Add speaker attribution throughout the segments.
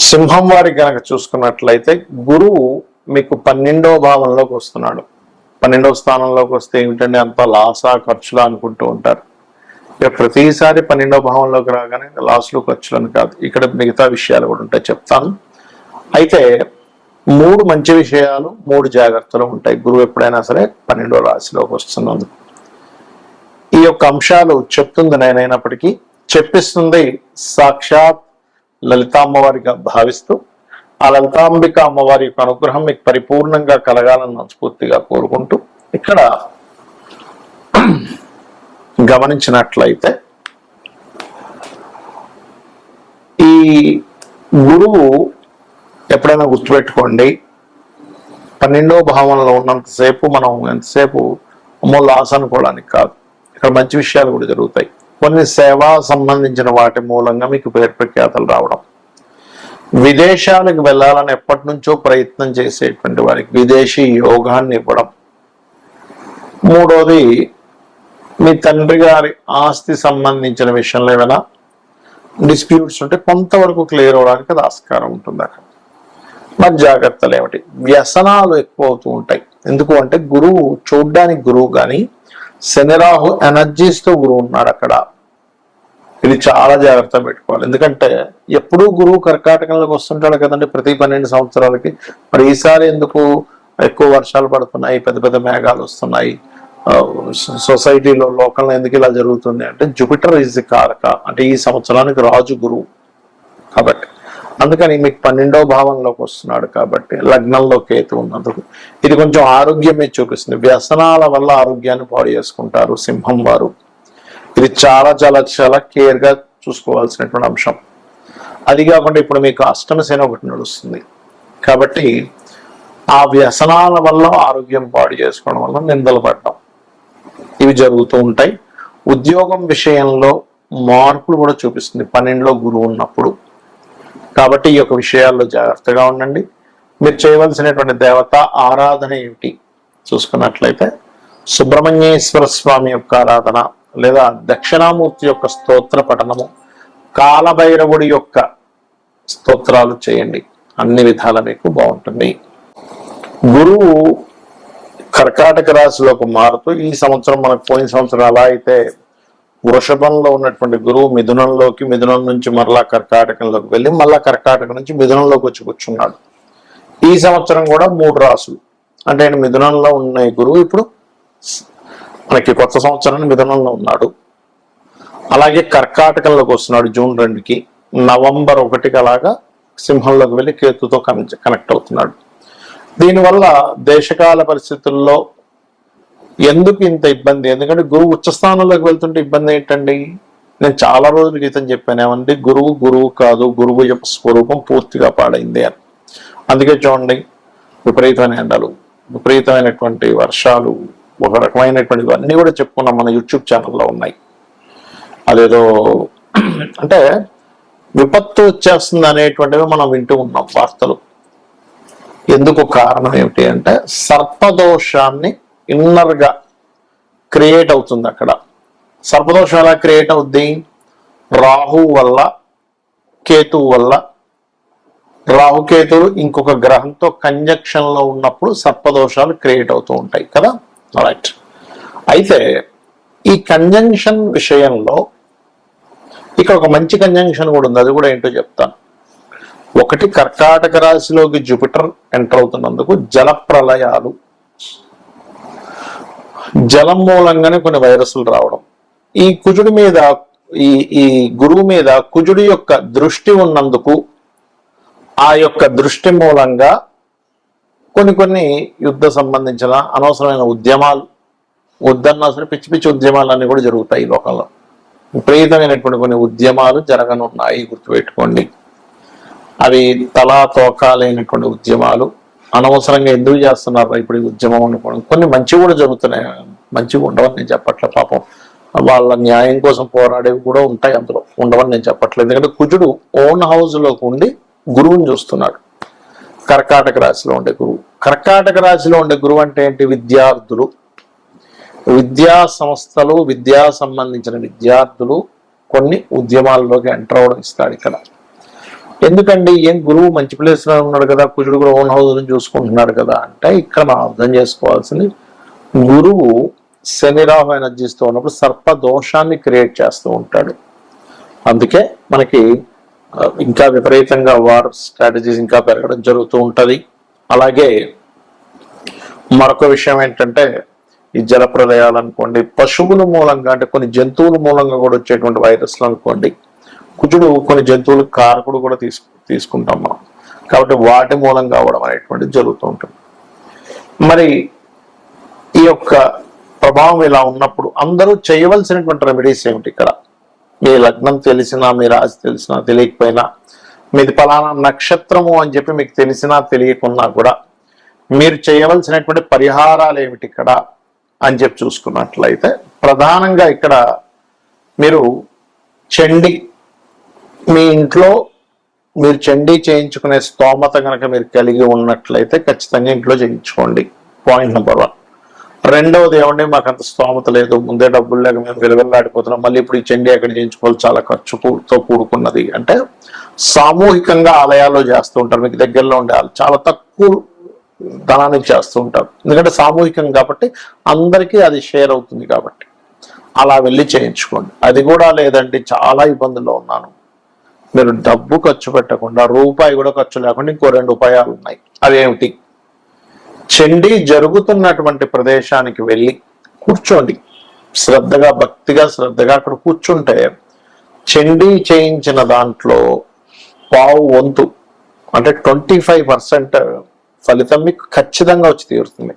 Speaker 1: సింహం వారి కనుక చూసుకున్నట్లయితే గురువు మీకు 12వ భావంలోకి వస్తున్నాడు. 12వ స్థానంలోకి వస్తే ఏమిటంటే అంత లాసా ఖర్చులా అనుకుంటూ ఉంటారు. ఇక ప్రతిసారి 12వ భావంలోకి రాగానే లాస్లు ఖర్చులను కాదు, ఇక్కడ మిగతా విషయాలు కూడా ఉంటాయి, చెప్తాను. అయితే 3 మంచి విషయాలు, 3 జాగ్రత్తలు ఉంటాయి గురువు ఎప్పుడైనా సరే 12వ రాశిలోకి వస్తున్నందుకు. ఈ యొక్క అంశాలు చెప్తుంది నేనైనప్పటికీ చెప్పిస్తుంది సాక్షాత్ లలితా అమ్మవారిగా భావిస్తూ ఆ లలితాంబిక అమ్మవారి యొక్క అనుగ్రహం మీకు పరిపూర్ణంగా కలగాలని మనస్ఫూర్తిగా కోరుకుంటూ, ఇక్కడ గమనించినట్లయితే ఈ గురువు ఎప్పుడైనా గుర్తుపెట్టుకోండి, 12వ భావంలో ఉన్నంతసేపు మనం ఎంతసేపు లాస్ అనుకోవడానికి కాదు, ఇక్కడ మంచి విషయాలు కూడా జరుగుతాయి. కొన్ని సేవా సంబంధించిన వాటి మూలంగా మీకు పేరు ప్రఖ్యాతలు రావడం, విదేశాలకు వెళ్ళాలని ఎప్పటి నుంచో ప్రయత్నం చేసేటువంటి వారికి విదేశీ యోగాన్ని ఇవ్వడం, మూడోది మీ తండ్రి గారి ఆస్తి సంబంధించిన విషయంలో ఏమైనా డిస్ప్యూట్స్ ఉంటే కొంతవరకు క్లియర్ అవడానికి అది ఆస్కారం ఉంటుంది. అక్కడ మరి జాగ్రత్తలు ఏమిటి? వ్యసనాలు ఎక్కువ అవుతూ ఉంటాయి. ఎందుకు అంటే గురువు చూడ్డానికి గురువు కానీ శనిరాహు ఎనర్జీస్తో గురువు ఉన్నాడు అక్కడ. ఇది చాలా జాగ్రత్త పెట్టుకోవాలి. ఎందుకంటే ఎప్పుడూ గురువు కర్కాటకంలోకి వస్తుంటాడు కదండి ప్రతి 12 సంవత్సరాలకి. మరి ఈసారి ఎందుకు ఎక్కువ వర్షాలు పడుతున్నాయి, పెద్ద పెద్ద మేఘాలు వస్తున్నాయి, సొసైటీలో లోకల్లో ఎందుకు ఇలా జరుగుతుంది అంటే జూపిటర్ ఈజ్ ది కారక, అంటే ఈ సంవత్సరానికి రాజు గురువు కాబట్టి. అందుకని మీకు 12వ భావంలోకి వస్తున్నాడు కాబట్టి, లగ్నంలో కేతు ఉన్నందుకు ఇది కొంచెం ఆరోగ్యమే చూపిస్తుంది. వ్యసనాల వల్ల ఆరోగ్యాన్ని పాడు చేసుకుంటారు సింహం వారు. ఇది చాలా చాలా చాలా కేర్ గా చూసుకోవాల్సినటువంటి అంశం. అది కాకుండా ఇప్పుడు మీకు అష్టమ శని ఒకటి నడుస్తుంది కాబట్టి ఆ వ్యసనాల వల్ల ఆరోగ్యం పాడు చేసుకోవడం వల్ల నిందలు పడడం ఇవి జరుగుతూ ఉంటాయి. ఉద్యోగం విషయంలో మార్పులు కూడా చూపిస్తుంది 12లో గురువు ఉన్నప్పుడు. కాబట్టి ఈ యొక్క విషయాల్లో జాగ్రత్తగా ఉండండి. మీరు చేయవలసినటువంటి దేవత ఆరాధన ఏమిటి చూసుకున్నట్లయితే సుబ్రహ్మణ్యేశ్వర స్వామి యొక్క ఆరాధన, లేదా దక్షిణామూర్తి యొక్క స్తోత్ర పఠనము, కాలభైరవుడి యొక్క స్తోత్రాలు చేయండి. అన్ని విధాల మీకు బాగుంటుంది. గురువు కర్కాటక రాశిలోకి మారుతూ ఈ సంవత్సరం మనకు పోయిన సంవత్సరం అలా అయితే వృషభంలో ఉన్నటువంటి గురువు మిథునంలోకి, మిథునం నుంచి మరలా కర్కాటకంలోకి వెళ్ళి మళ్ళా కర్కాటక నుంచి మిథునంలోకి వచ్చి కూర్చున్నాడు. ఈ సంవత్సరం కూడా 3 రాసులు అంటే మిథునంలో ఉన్న గురువు ఇప్పుడు మనకి కొత్త సంవత్సరాన్ని మిథునంలో ఉన్నాడు. అలాగే కర్కాటకంలోకి వస్తున్నాడు జూన్ 2కి, నవంబర్ 1కి అలాగా సింహంలోకి వెళ్ళి కేతుతో కనెక్ట్ అవుతున్నాడు. దీనివల్ల దేశకాల పరిస్థితుల్లో ఎందుకు ఇంత ఇబ్బంది? ఎందుకంటే గురువు ఉచ్చస్థానంలోకి వెళ్తుంటే ఇబ్బంది ఏంటండి? నేను చాలా రోజుల క్రితం చెప్పాను ఏమండి, గురువు కాదు, గురువు యొక్క స్వరూపం పూర్తిగా పాడైంది అని. అందుకే చూడండి విపరీతమైన ఎండలు, విపరీతమైనటువంటి వర్షాలు, ఒక రకమైనటువంటివి అన్నీ కూడా చెప్పుకున్నాం, మన యూట్యూబ్ ఛానల్లో ఉన్నాయి. అదేదో అంటే విపత్తు వచ్చేస్తుంది అనేటువంటివి మనం వింటూ ఉన్నాం వార్తలు. ఎందుకు కారణం ఏమిటి అంటే సర్పదోషాన్ని ఇన్నర్గా క్రియేట్ అవుతుంది అక్కడ. సర్పదోషం ఎలా క్రియేట్ అవుద్ది? రాహు వల్ల, కేతువు వల్ల. రాహుకేతువులు ఇంకొక గ్రహంతో కంజక్షన్ లో ఉన్నప్పుడు సర్పదోషాలు క్రియేట్ అవుతూ ఉంటాయి కదా. రైట్. అయితే ఈ కంజంక్షన్ విషయంలో ఇక్కడ ఒక మంచి కంజంక్షన్ కూడా ఉంది, అది కూడా ఏంటో చెప్తాను. ఒకటి, కర్కాటక రాశిలోకి జూపిటర్ ఎంటర్ అవుతున్నందుకు జల ప్రళయాలు, జలం మూలంగానే కొన్ని వైరస్లు రావడం, ఈ కుజుడి మీద ఈ గురువు మీద కుజుడి యొక్క దృష్టి ఉన్నందుకు ఆ యొక్క దృష్టి మూలంగా కొన్ని యుద్ధ సంబంధించిన అనవసరమైన ఉద్యమాలు, వద్దన్నా సరే పిచ్చి పిచ్చి ఉద్యమాలన్నీ కూడా జరుగుతాయి ఈ లోకంలో. విపరీతమైనటువంటి కొన్ని ఉద్యమాలు జరగనున్నాయి, గుర్తుపెట్టుకోండి. అవి తలా తోకాలైనటువంటి ఉద్యమాలు. అనవసరంగా ఎందుకు చేస్తున్నారు ఇప్పుడు ఈ ఉద్యమం అనుకోవడం. కొన్ని మంచి కూడా జరుగుతున్నాయి, మంచిగా ఉండవని నేను చెప్పట్లే. పాపం వాళ్ళ న్యాయం కోసం పోరాడేవి కూడా ఉంటాయి, అందులో ఉండవని నేను చెప్పట్లేదు. ఎందుకంటే కుజుడు ఓన్ హౌస్ లోకి ఉండి గురువుని చూస్తున్నాడు. కర్కాటక రాశిలో ఉండే గురువు, కర్కాటక రాశిలో ఉండే గురువు అంటే ఏంటి? విద్యార్థులు, విద్యా సంస్థలు, విద్యా సంబంధించిన విద్యార్థులు కొన్ని ఉద్యమాల్లోకి ఎంటర్ అవడం ఇస్తాడు ఇక్కడ. ఎందుకండి ఏం గురువు మంచి ప్లేస్ లో ఉన్నాడు కదా, కుజుడు కూడా ఓన్ హౌస్ చూసుకుంటున్నాడు కదా అంటే, ఇక్కడ మనం అర్థం చేసుకోవాల్సింది గురువు శని రాహు ఎనర్జీస్తో ఉన్నప్పుడు సర్ప దోషాన్ని క్రియేట్ చేస్తూ ఉంటాడు. అందుకే మనకి ఇంకా విపరీతంగా వార్ స్ట్రాటజీస్ ఇంకా పెరగడం జరుగుతూ ఉంటది. అలాగే మరొక విషయం ఏంటంటే ఈ జల ప్రళయాలు అనుకోండి, పశువుల మూలంగా అంటే కొన్ని జంతువుల మూలంగా కూడా వచ్చేటువంటి వైరస్లు అనుకోండి, కుజుడు కొన్ని జంతువులకు కారకుడు కూడా తీసుకుంటాం మనం, కాబట్టి వాటి మూలంగా అవడం అనేటువంటిది జరుగుతూ ఉంటుంది. మరి ఈ యొక్క ప్రభావం ఇలా ఉన్నప్పుడు అందరూ చేయవలసినటువంటి రెమెడీస్ ఏమిటి? ఇక్కడ మీ లగ్నం తెలిసినా, మీ రాశి తెలిసినా తెలియకపోయినా, మీది ఫలానా నక్షత్రము అని చెప్పి మీకు తెలిసినా తెలియకున్నా కూడా మీరు చేయవలసినటువంటి పరిహారాలు ఏమిటి ఇక్కడ అని చెప్పి చూసుకున్నట్లయితే, ప్రధానంగా ఇక్కడ మీరు చండీ, మీ ఇంట్లో మీరు చండీ చేయించుకునే స్తోమత కనుక మీరు కలిగి ఉన్నట్లయితే ఖచ్చితంగా ఇంట్లో చేయించుకోండి. Point number 1. రెండవది ఏమండి, మాకు అంత స్తోమత లేదు, ముందే డబ్బులు లేక మేము విలువెల్లాడిపోతున్నాం, మళ్ళీ ఇప్పుడు ఈ చండీ ఎక్కడ చేయించుకోవాలి, చాలా ఖర్చుతో కూడుకున్నది అంటే సామూహికంగా ఆలయాల్లో చేస్తూ ఉంటారు. మీకు దగ్గరలో ఉండే చాలా తక్కువ ధనానికి చేస్తూ ఉంటారు, ఎందుకంటే సామూహికం కాబట్టి అందరికీ అది షేర్ అవుతుంది కాబట్టి అలా వెళ్ళి చేయించుకోండి. అది కూడా లేదండి చాలా ఇబ్బందుల్లో ఉన్నాను, మీరు డబ్బు ఖర్చు పెట్టకుండా రూపాయి కూడా ఖర్చు లేకుండా ఇంకో 2 ఉపాయాలు ఉన్నాయి. అవేమిటి? చండీ జరుగుతున్నటువంటి ప్రదేశానికి వెళ్ళి కూర్చోండి, శ్రద్ధగా భక్తిగా శ్రద్ధగా అక్కడ కూర్చుంటే చండీ చేయించిన దాంట్లో పావు వంతు అంటే 25% ఫలితం మీకు ఖచ్చితంగా వచ్చి తీరుతుంది.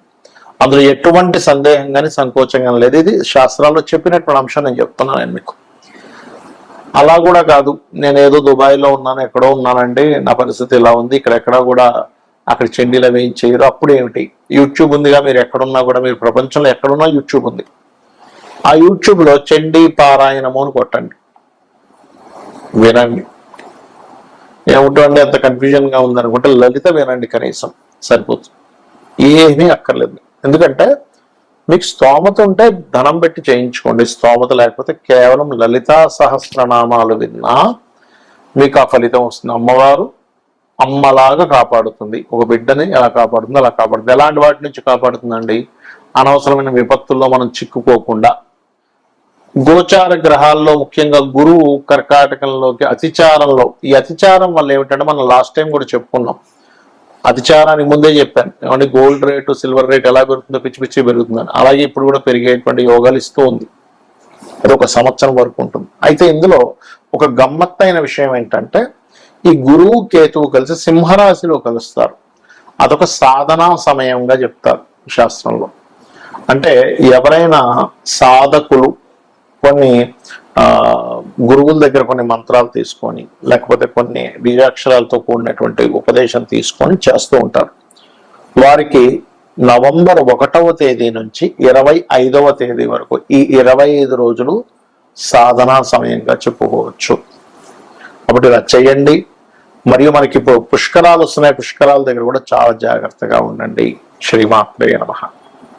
Speaker 1: అందులో ఎటువంటి సందేహం కానీ సంకోచంగా లేదు. ఇది శాస్త్రాల్లో చెప్పినటువంటి అంశం నేను చెప్తున్నాను మీకు. అలా కూడా కాదు, నేను ఏదో దుబాయ్లో ఉన్నాను, ఎక్కడో ఉన్నానండి, నా పరిస్థితి ఇలా ఉంది, ఇక్కడెక్కడా కూడా అక్కడ చండీలు అవి ఏం చేయరు. అప్పుడు ఏమిటి? యూట్యూబ్ ఉందిగా, మీరు ఎక్కడున్నా కూడా, మీరు ప్రపంచంలో ఎక్కడున్నా యూట్యూబ్ ఉంది. ఆ యూట్యూబ్లో చండీ పారాయణము అని కొట్టండి, వినండి. ఏమిటండి అంత కన్ఫ్యూజన్గా ఉందనుకుంటే లలిత వినండి, కనీసం సరిపోతుంది, ఏమీ అక్కర్లేదు. ఎందుకంటే మీకు స్తోమత ఉంటే ధనం పెట్టి చేయించుకోండి, స్తోమత లేకపోతే కేవలం లలితా సహస్రనామాలు విన్నా మీకు ఆ ఫలితం వస్తుంది. అమ్మవారు అమ్మలాగా కాపాడుతుంది, ఒక బిడ్డని ఎలా కాపాడుతుంది అలా కాపాడుతుంది. ఎలాంటి వాటి నుంచి కాపాడుతుందండి? అనవసరమైన విపత్తుల్లో మనం చిక్కుకోకుండా, గోచార గ్రహాల్లో ముఖ్యంగా గురువు కర్కాటకంలోకి అతిచారంలో, ఈ అతిచారం వల్ల ఏమిటంటే మనం లాస్ట్ టైం కూడా చెప్పుకున్నాం, అతిచారానికి ముందే చెప్పాను ఏమంటే గోల్డ్ రేటు సిల్వర్ రేట్ ఎలా పెరుగుతుందో పిచ్చి పిచ్చి పెరుగుతుందని, అలాగే ఇప్పుడు కూడా పెరిగేటువంటి యోగాలు ఇస్తూ ఉంది. అది 1 సంవత్సరం వరకు ఉంటుంది. అయితే ఇందులో ఒక గమ్మత్తైన విషయం ఏంటంటే ఈ గురువు కేతువు కలిసి సింహరాశిలో కలుస్తారు. అదొక సాధనా సమయంగా చెప్తారు శాస్త్రంలో. అంటే ఎవరైనా సాధకులు కొన్ని గురువుల దగ్గర కొన్ని మంత్రాలు తీసుకొని, లేకపోతే కొన్ని బీజాక్షరాలతో కూడినటువంటి ఉపదేశం తీసుకొని చేస్తూ ఉంటారు. వారికి నవంబర్ 1వ తేదీ నుంచి 25వ తేదీ వరకు ఈ 25 రోజులు సాధనా సమయంగా చెప్పుకోవచ్చు. కాబట్టి ఇలా చేయండి. మరియు మనకి ఇప్పుడు పుష్కరాలు వస్తున్నాయి, పుష్కరాల దగ్గర కూడా చాలా జాగ్రత్తగా ఉండండి. శ్రీమాత్రే నమః.